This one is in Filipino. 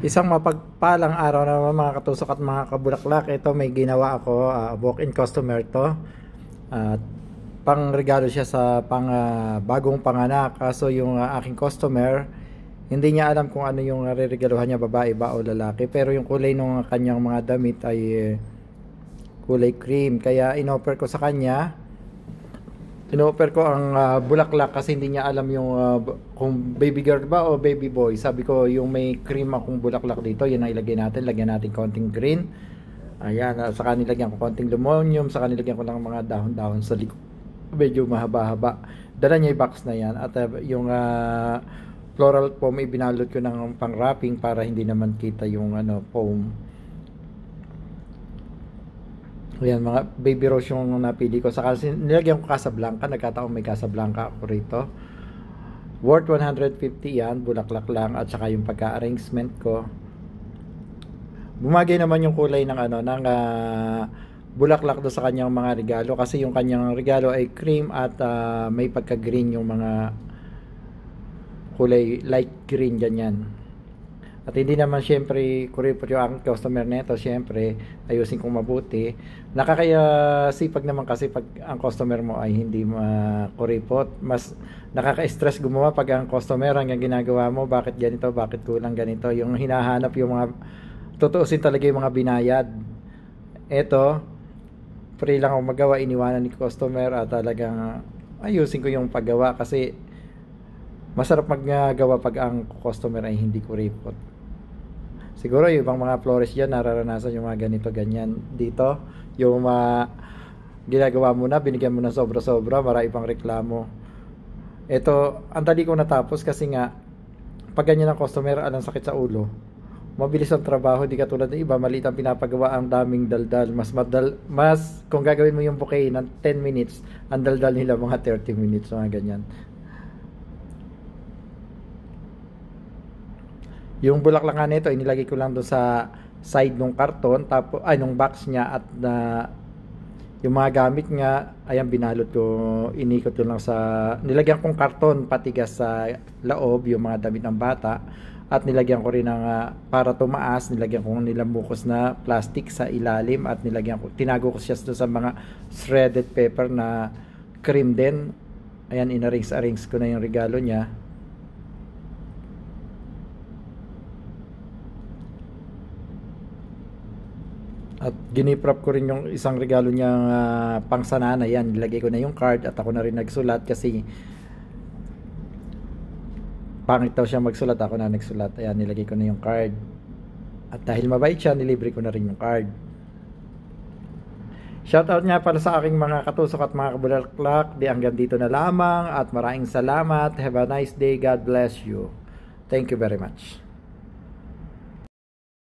Isang mapagpalang araw naman mga katusok at mga kabulaklak. Ito may ginawa ako, walk-in customer to. At pang regalo siya sa bagong panganak. Kaso yung aking customer, hindi niya alam kung ano yung reregaluhan niya, babae ba o lalaki. Pero yung kulay ng kanyang mga damit ay kulay cream. Kaya inoffer ko sa kanya. Inoffer ko ang bulaklak kasi hindi niya alam yung kung baby girl ba o baby boy. Sabi ko yung may cream akong bulaklak dito, yun ang ilagay natin. Lagyan natin konting green. Ayan, saka nilagyan ko konting lumonium, saka nilagyan ko lang mga dahon-dahon sa likod. Medyo mahaba-haba. Dala niya yung box na yan. At yung floral foam, ibinalot ko ng pang wrapping para hindi naman kita yung foam. Ayan, mga baby rose yung napili ko. Saka nilagyan ko Casablanca. Nagkataon may Casablanca ako rito. Worth 150 yan. Bulaklak lang. At saka yung pagka-arrangement ko. Bumagay naman yung kulay ng bulaklak do sa kanyang mga regalo. Kasi yung kanyang regalo ay cream at may pagka-green yung mga kulay light green ganyan. At hindi naman syempre kuripot yung aking customer nito, syempre ayusin kong mabuti. Nakakaya sipag naman kasi pag ang customer mo ay hindi kuripot. Mas nakaka-stress gumawa pag ang customer ang ginagawa mo, bakit ganito, bakit kulang ganito. Yung hinahanap yung mga tutuusin talaga yung mga binayad. Eto, free lang ako magawa, iniwanan ni customer at talagang ayusin ko yung paggawa kasi masarap maggawa pag ang customer ay hindi kuripot. Siguro yung ibang mga florist dyan nararanasan yung mga ganito ganyan. Dito yung ginagawa mo na, binigyan mo na sobra-sobra, marami pang reklamo. Ito, ang dali ko natapos kasi nga pag ganyan ang customer, alang sakit sa ulo. Mabilis ang trabaho, di katulad ng iba, maliit ang pinapagawa, ang daming daldal. Mas kung gagawin mo yung bouquet ng 10 minutes, ang daldal nila mga 30 minutes, mga ganyan. Yung bulaklak nga nito, inilagay ko lang doon sa side ng karton, tapos nung box niya at yung mga gamit nga, ayan binalot ko, inikot ko lang sa, nilagyan kong karton patigas sa loob, yung mga damit ng bata, at nilagyan ko rin ng, para tumaas, nilagyan ko nilambukos na plastic sa ilalim, at nilagyan ko, tinago ko siya sa mga shredded paper na cream din. Ayan, inarrange ko na yung regalo niya. At giniprop ko rin yung isang regalo niyang pangsanana. Yan, nilagay ko na yung card at ako na rin nagsulat kasi pangit daw siya magsulat, ako na nagsulat. Ayan, nilagay ko na yung card. At dahil mabait siya, nilibre ko na rin yung card. Shoutout nga pala sa aking mga katusok at mga kabulaklak. Di hanggang dito na lamang at maraming salamat. Have a nice day. God bless you. Thank you very much.